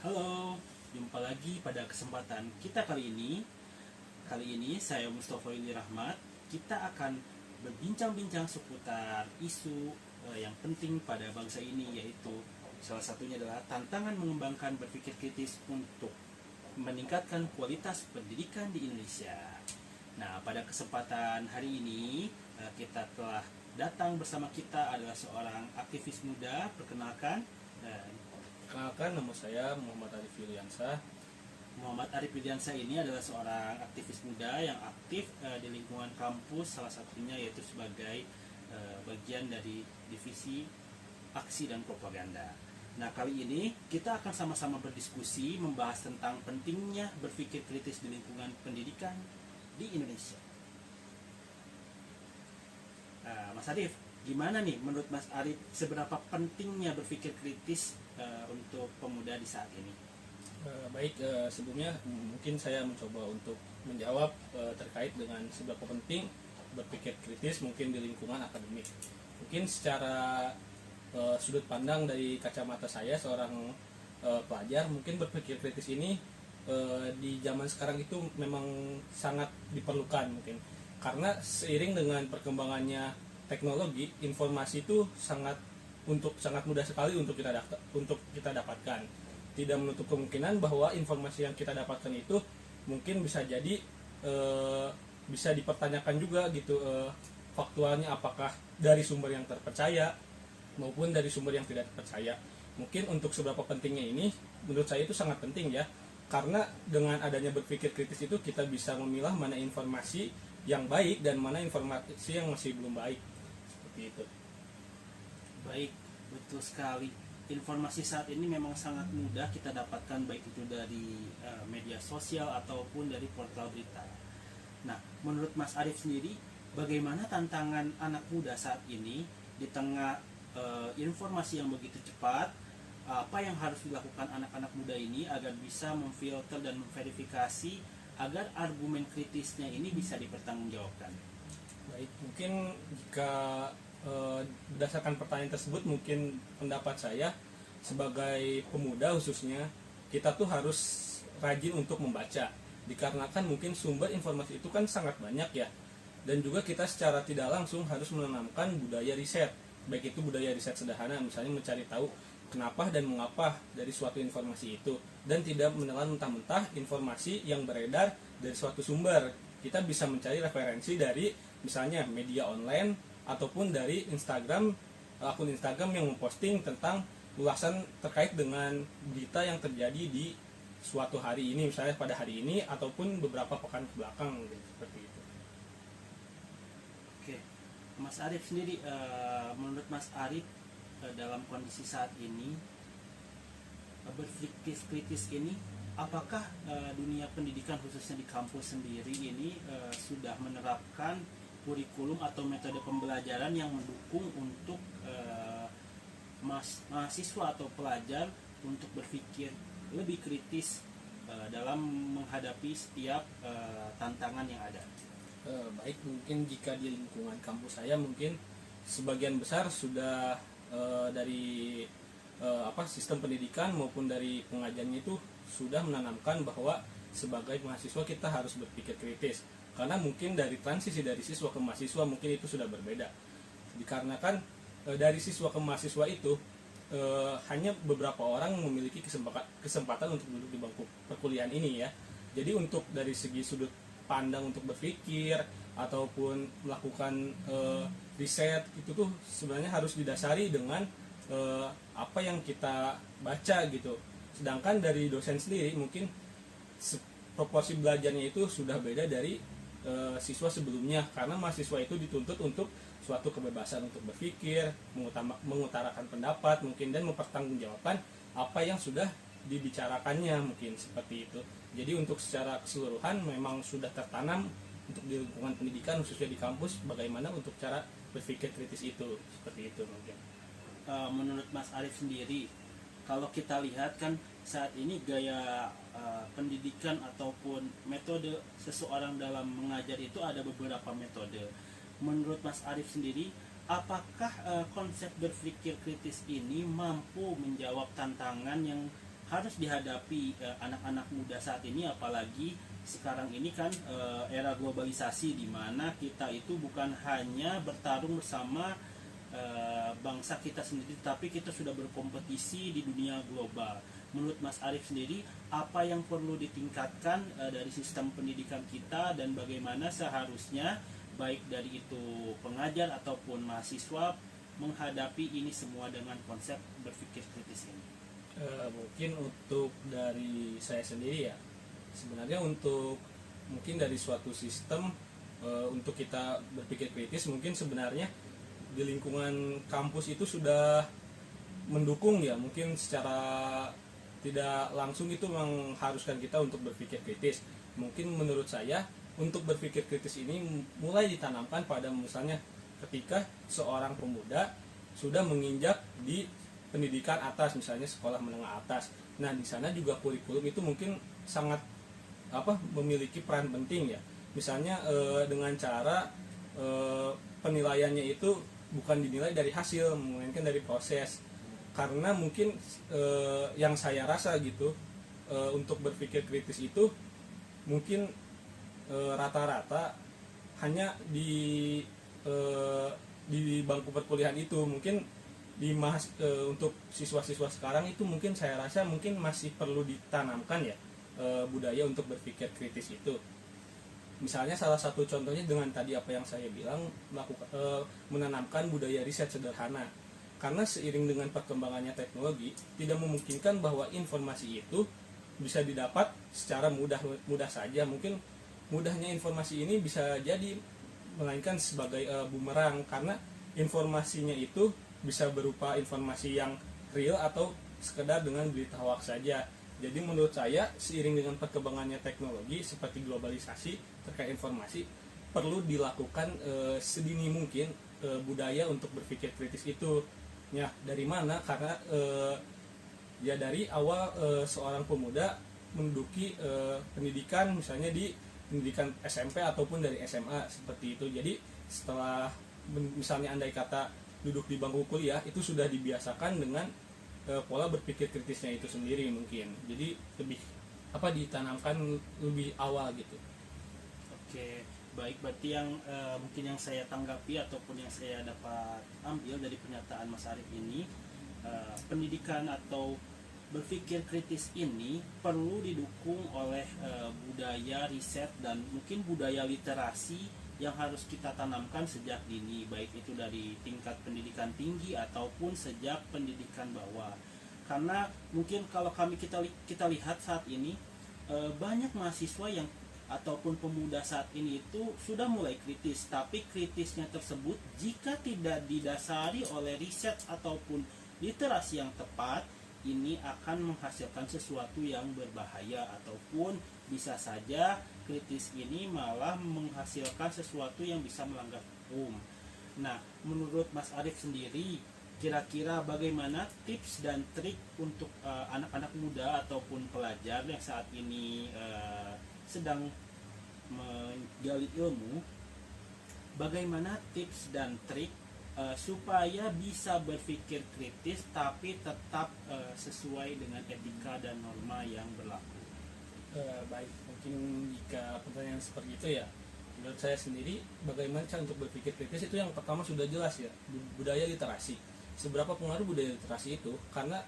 Halo, jumpa lagi pada kesempatan kita kali ini. Kali ini saya Mustafa Ili Rahmat. Kita akan berbincang-bincang seputar isu yang penting pada bangsa ini, yaitu salah satunya adalah tantangan mengembangkan berpikir kritis untuk meningkatkan kualitas pendidikan di Indonesia. Nah, pada kesempatan hari ini kita telah datang bersama kita adalah seorang aktivis muda. Perkenalkan. Kenalkan, nama saya Muhammad Arif Yuliansa. Muhammad Arif Yuliansa ini adalah seorang aktivis muda yang aktif di lingkungan kampus, salah satunya yaitu sebagai bagian dari divisi aksi dan propaganda. Nah, kali ini kita akan sama-sama berdiskusi membahas tentang pentingnya berpikir kritis di lingkungan pendidikan di Indonesia. Mas Arif, gimana nih menurut Mas Arif seberapa pentingnya berpikir kritis untuk pemuda di saat ini? Baik, sebelumnya mungkin saya mencoba untuk menjawab terkait dengan seberapa penting berpikir kritis mungkin di lingkungan akademik. Mungkin secara sudut pandang dari kacamata saya seorang pelajar, mungkin berpikir kritis ini di zaman sekarang itu memang sangat diperlukan mungkin. Karena seiring dengan perkembangannya teknologi, informasi itu sangat mudah sekali untuk kita dapatkan. Tidak menutup kemungkinan bahwa informasi yang kita dapatkan itu mungkin bisa jadi bisa dipertanyakan juga gitu, faktualnya apakah dari sumber yang terpercaya maupun dari sumber yang tidak terpercaya. Mungkin untuk seberapa pentingnya ini menurut saya itu sangat penting ya, karena dengan adanya berpikir kritis itu kita bisa memilah mana informasi yang baik dan mana informasi yang masih belum baik, seperti itu. Baik, betul sekali. Informasi saat ini memang sangat mudah kita dapatkan, baik itu dari media sosial ataupun dari portal berita. Nah, menurut Mas Arif sendiri, bagaimana tantangan anak muda saat ini di tengah informasi yang begitu cepat? Apa yang harus dilakukan anak-anak muda ini agar bisa memfilter dan memverifikasi agar argumen kritisnya ini bisa dipertanggungjawabkan? Baik, mungkin jika berdasarkan pertanyaan tersebut, mungkin pendapat saya sebagai pemuda khususnya, kita tuh harus rajin untuk membaca, dikarenakan mungkin sumber informasi itu kan sangat banyak ya, dan juga kita secara tidak langsung harus menanamkan budaya riset, baik itu budaya riset sederhana, misalnya mencari tahu kenapa dan mengapa dari suatu informasi itu, dan tidak menelan mentah-mentah informasi yang beredar dari suatu sumber. Kita bisa mencari referensi dari misalnya media online ataupun dari akun Instagram yang memposting tentang ulasan terkait dengan berita yang terjadi di suatu hari ini, misalnya pada hari ini ataupun beberapa pekan ke belakang, seperti itu. Oke, Mas Arif sendiri, menurut Mas Arif dalam kondisi saat ini berpikir kritis ini, apakah dunia pendidikan khususnya di kampus sendiri ini sudah menerapkan kurikulum atau metode pembelajaran yang mendukung untuk mahasiswa atau pelajar untuk berpikir lebih kritis dalam menghadapi setiap tantangan yang ada? Baik, mungkin jika di lingkungan kampus saya mungkin sebagian besar sudah dari sistem pendidikan maupun dari pengajarnya itu sudah menanamkan bahwa sebagai mahasiswa kita harus berpikir kritis. Karena mungkin dari transisi dari siswa ke mahasiswa mungkin itu sudah berbeda, dikarenakan dari siswa ke mahasiswa itu hanya beberapa orang memiliki kesempatan untuk duduk di bangku perkuliahan ini ya. Jadi untuk dari segi sudut pandang untuk berpikir ataupun melakukan riset itu tuh sebenarnya harus didasari dengan apa yang kita baca gitu. Sedangkan dari dosen sendiri mungkin proporsi belajarnya itu sudah beda dari siswa sebelumnya, karena mahasiswa itu dituntut untuk suatu kebebasan untuk berpikir, mengutarakan pendapat mungkin, dan mempertanggungjawabkan apa yang sudah dibicarakannya, mungkin seperti itu. Jadi untuk secara keseluruhan memang sudah tertanam untuk di lingkungan pendidikan khususnya di kampus bagaimana untuk cara berpikir kritis itu, seperti itu mungkin. Menurut Mas Arif sendiri, kalau kita lihat kan saat ini gaya pendidikan ataupun metode seseorang dalam mengajar itu ada beberapa metode. Menurut Mas Arif sendiri, apakah konsep berpikir kritis ini mampu menjawab tantangan yang harus dihadapi anak-anak muda saat ini, apalagi sekarang ini kan era globalisasi, di mana kita itu bukan hanya bertarung bersama bangsa kita sendiri, tapi kita sudah berkompetisi di dunia global. Menurut Mas Arief sendiri, apa yang perlu ditingkatkan dari sistem pendidikan kita, dan bagaimana seharusnya baik dari itu pengajar ataupun mahasiswa menghadapi ini semua dengan konsep berpikir kritis ini? Mungkin untuk dari saya sendiri ya, sebenarnya untuk mungkin dari suatu sistem untuk kita berpikir kritis, mungkin sebenarnya di lingkungan kampus itu sudah mendukung ya, mungkin secara tidak langsung itu mengharuskan kita untuk berpikir kritis. Mungkin menurut saya untuk berpikir kritis ini mulai ditanamkan pada misalnya ketika seorang pemuda sudah menginjak di pendidikan atas, misalnya sekolah menengah atas. Nah, di sana juga kurikulum itu mungkin sangat memiliki peran penting ya. Misalnya dengan cara penilaiannya itu bukan dinilai dari hasil, melainkan dari proses. Karena mungkin yang saya rasa gitu, untuk berpikir kritis itu mungkin rata-rata hanya di bangku perkuliahan itu. Mungkin untuk siswa-siswa sekarang itu mungkin saya rasa mungkin masih perlu ditanamkan ya budaya untuk berpikir kritis itu. Misalnya salah satu contohnya dengan tadi apa yang saya bilang, menanamkan budaya riset sederhana. Karena seiring dengan perkembangannya teknologi, tidak memungkinkan bahwa informasi itu bisa didapat secara mudah saja. Mungkin mudahnya informasi ini bisa jadi melainkan sebagai bumerang, karena informasinya itu bisa berupa informasi yang real atau sekedar dengan berita hoax saja. Jadi menurut saya seiring dengan perkembangannya teknologi seperti globalisasi terkait informasi, perlu dilakukan sedini mungkin budaya untuk berpikir kritis itu. Ya, dari mana? Karena ya dari awal seorang pemuda menduduki pendidikan, misalnya di pendidikan SMP ataupun dari SMA seperti itu. Jadi setelah misalnya andai kata duduk di bangku kuliah, itu sudah dibiasakan dengan pola berpikir kritisnya itu sendiri mungkin. Jadi lebih ditanamkan lebih awal gitu. Oke, baik, berarti yang mungkin yang saya tanggapi ataupun yang saya dapat ambil dari pernyataan Mas Arief ini, pendidikan atau berpikir kritis ini perlu didukung oleh budaya riset dan mungkin budaya literasi yang harus kita tanamkan sejak dini, baik itu dari tingkat pendidikan tinggi ataupun sejak pendidikan bawah. Karena mungkin kalau kita lihat saat ini banyak mahasiswa yang ataupun pemuda saat ini itu sudah mulai kritis, tapi kritisnya tersebut jika tidak didasari oleh riset ataupun literasi yang tepat, ini akan menghasilkan sesuatu yang berbahaya, ataupun bisa saja kritis ini malah menghasilkan sesuatu yang bisa melanggar hukum. Nah, menurut Mas Arief sendiri, kira-kira bagaimana tips dan trik untuk anak-anak muda ataupun pelajar yang saat ini sedang menggali ilmu, bagaimana tips dan trik supaya bisa berpikir kritis tapi tetap sesuai dengan etika dan norma yang berlaku? Baik, mungkin jika pertanyaan seperti itu ya, menurut saya sendiri bagaimana cara untuk berpikir kritis itu yang pertama sudah jelas ya, budaya literasi. Seberapa pengaruh budaya literasi itu? Karena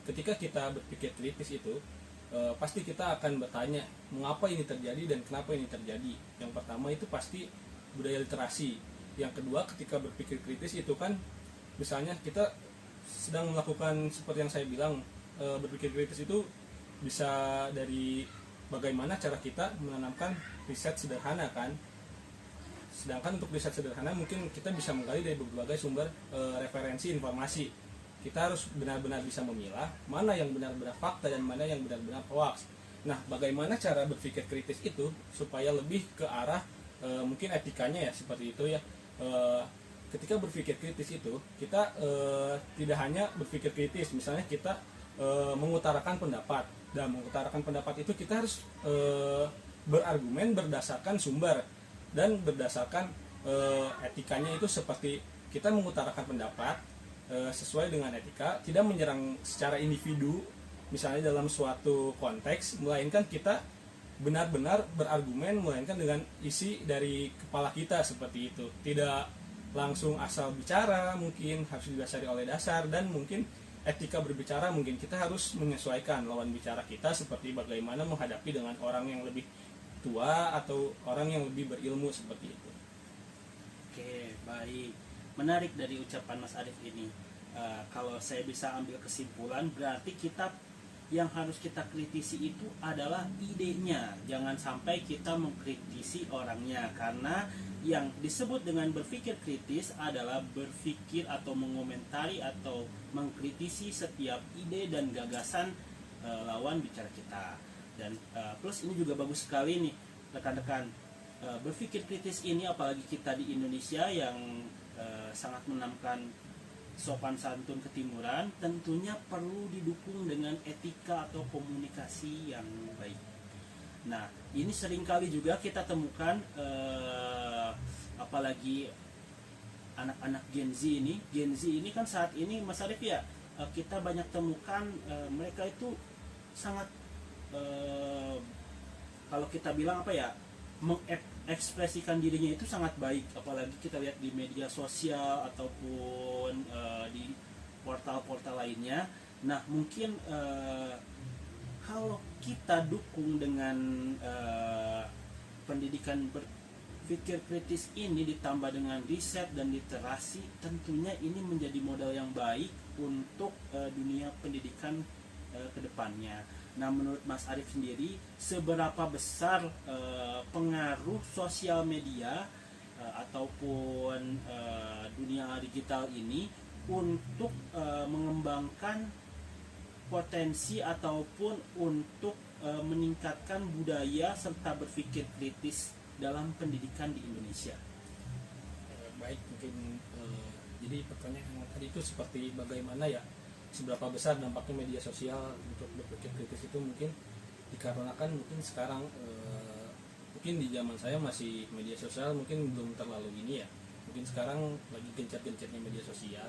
ketika kita berpikir kritis itu pasti kita akan bertanya mengapa ini terjadi dan kenapa ini terjadi. Yang pertama itu pasti budaya literasi. Yang kedua, ketika berpikir kritis itu kan misalnya kita sedang melakukan seperti yang saya bilang, berpikir kritis itu bisa dari bagaimana cara kita menanamkan riset sederhana kan. Sedangkan untuk riset sederhana mungkin kita bisa menggali dari berbagai sumber referensi informasi. Kita harus benar-benar bisa memilah mana yang benar-benar fakta dan mana yang benar-benar hoax. Nah, bagaimana cara berpikir kritis itu supaya lebih ke arah mungkin etikanya ya, seperti itu ya. Ketika berpikir kritis itu kita tidak hanya berpikir kritis, misalnya kita mengutarakan pendapat, dan mengutarakan pendapat itu kita harus berargumen berdasarkan sumber dan berdasarkan etikanya itu, seperti kita mengutarakan pendapat sesuai dengan etika, tidak menyerang secara individu misalnya dalam suatu konteks, melainkan kita benar-benar berargumen, melainkan dengan isi dari kepala kita seperti itu. Tidak langsung asal bicara, mungkin harus didasari oleh dasar, dan mungkin etika berbicara mungkin kita harus menyesuaikan lawan bicara kita seperti bagaimana menghadapi dengan orang yang lebih tua atau orang yang lebih berilmu seperti itu. Oke, baik. Menarik dari ucapan Mas Arif ini. Kalau saya bisa ambil kesimpulan, berarti yang harus kita kritisi itu adalah idenya. Jangan sampai kita mengkritisi orangnya, karena yang disebut dengan berpikir kritis adalah berpikir atau mengomentari atau mengkritisi setiap ide dan gagasan lawan bicara kita. Dan plus ini juga bagus sekali nih rekan-rekan, berpikir kritis ini apalagi kita di Indonesia yang sangat menanamkan sopan santun ketimuran, tentunya perlu didukung dengan etika atau komunikasi yang baik. Nah, ini seringkali juga kita temukan apalagi anak-anak Gen Z ini kan saat ini Mas Arif ya, kita banyak temukan mereka itu sangat kalau kita bilang apa ya, mengekspresikan dirinya itu sangat baik, apalagi kita lihat di media sosial ataupun di portal-portal lainnya. Nah, mungkin kalau kita dukung dengan pendidikan berpikir kritis ini ditambah dengan riset dan literasi, tentunya ini menjadi modal yang baik untuk dunia pendidikan ke depannya. Nah, menurut Mas Arif sendiri, seberapa besar pengaruh sosial media ataupun dunia digital ini untuk mengembangkan potensi ataupun untuk meningkatkan budaya serta berpikir kritis dalam pendidikan di Indonesia? Baik, mungkin jadi pertanyaan yang tadi itu seperti bagaimana ya, seberapa besar dampaknya media sosial untuk berpikir kritis itu, mungkin dikarenakan mungkin sekarang mungkin di zaman saya masih media sosial mungkin belum terlalu ini ya, mungkin sekarang lagi gencar-gencarnya media sosial.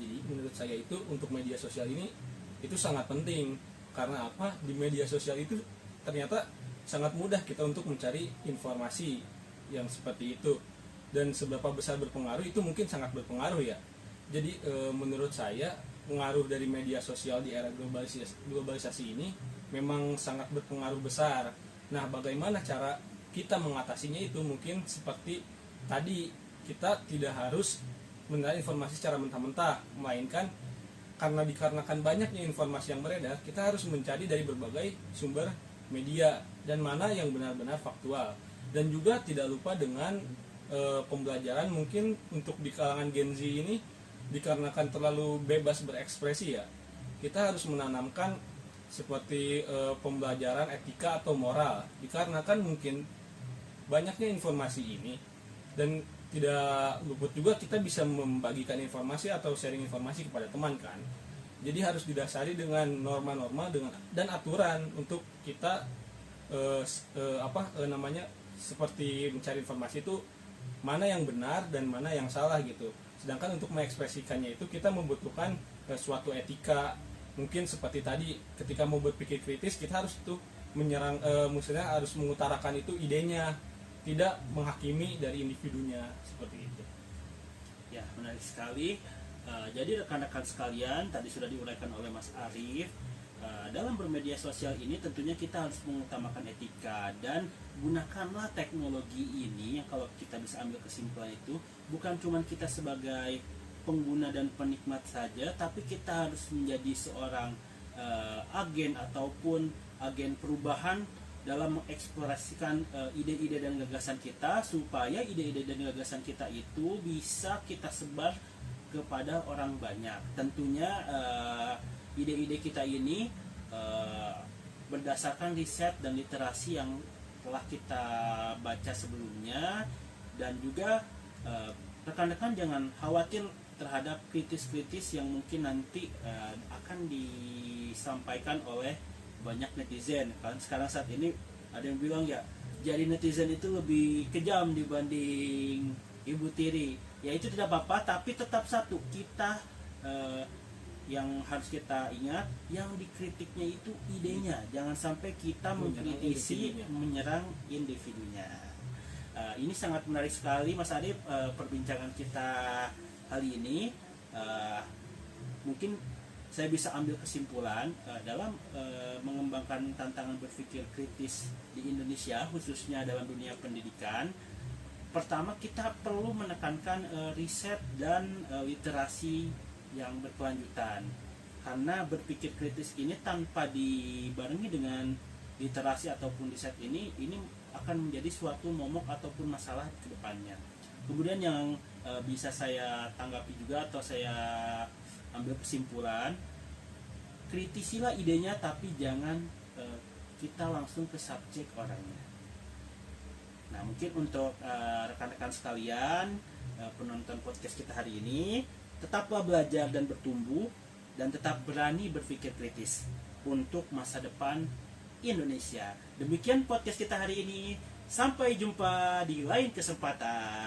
Jadi menurut saya itu untuk media sosial ini itu sangat penting, karena apa, di media sosial itu ternyata sangat mudah kita untuk mencari informasi yang seperti itu, dan seberapa besar berpengaruh itu mungkin sangat berpengaruh ya. Jadi menurut saya pengaruh dari media sosial di era globalisasi ini memang sangat berpengaruh besar. Nah, bagaimana cara kita mengatasinya itu, mungkin seperti tadi, kita tidak harus mencari informasi secara mentah-mentah, melainkan dikarenakan banyaknya informasi yang beredar, kita harus mencari dari berbagai sumber media dan mana yang benar-benar faktual. Dan juga tidak lupa dengan pembelajaran, mungkin untuk di kalangan Gen Z ini dikarenakan terlalu bebas berekspresi ya, kita harus menanamkan seperti pembelajaran etika atau moral, dikarenakan mungkin banyaknya informasi ini, dan tidak luput juga kita bisa membagikan informasi atau sharing informasi kepada teman kan. Jadi harus didasari dengan norma-norma dan aturan untuk kita seperti mencari informasi itu mana yang benar dan mana yang salah gitu. Sedangkan untuk mengekspresikannya itu kita membutuhkan suatu etika. Mungkin seperti tadi, ketika mau berpikir kritis kita harus tuh menyerang, maksudnya harus mengutarakan itu idenya, tidak menghakimi dari individunya seperti itu. Ya, menarik sekali. Jadi rekan-rekan sekalian, tadi sudah diuraikan oleh Mas Arif, dalam bermedia sosial ini tentunya kita harus mengutamakan etika, dan gunakanlah teknologi ini yang kalau kita bisa ambil kesimpulan itu bukan cuma kita sebagai pengguna dan penikmat saja, tapi kita harus menjadi seorang agen ataupun agen perubahan dalam mengeksplorasikan ide-ide dan gagasan kita, supaya ide-ide dan gagasan kita itu bisa kita sebar kepada orang banyak. Tentunya ide-ide kita ini berdasarkan riset dan literasi yang telah kita baca sebelumnya, dan juga rekan-rekan jangan khawatir terhadap kritis-kritis yang mungkin nanti akan disampaikan oleh banyak netizen. Kan sekarang saat ini ada yang bilang ya, jadi netizen itu lebih kejam dibanding ibu tiri. Ya itu tidak apa-apa, tapi tetap satu, kita yang harus kita ingat, yang dikritiknya itu idenya, jangan sampai kita mengkritisi menyerang individunya. Ini sangat menarik sekali Mas Adip, perbincangan kita kali ini. Mungkin saya bisa ambil kesimpulan dalam mengembangkan tantangan berpikir kritis di Indonesia, khususnya dalam dunia pendidikan. Pertama, kita perlu menekankan riset dan literasi yang berkelanjutan, karena berpikir kritis ini tanpa dibarengi dengan literasi ataupun riset ini akan menjadi suatu momok ataupun masalah ke depannya. Kemudian yang bisa saya tanggapi juga atau saya ambil kesimpulan, kritisilah idenya tapi jangan kita langsung ke subjek orangnya. Nah, mungkin untuk rekan-rekan sekalian, penonton podcast kita hari ini, tetaplah belajar dan bertumbuh, dan tetap berani berpikir kritis untuk masa depan Indonesia. Demikian podcast kita hari ini. Sampai jumpa di lain kesempatan.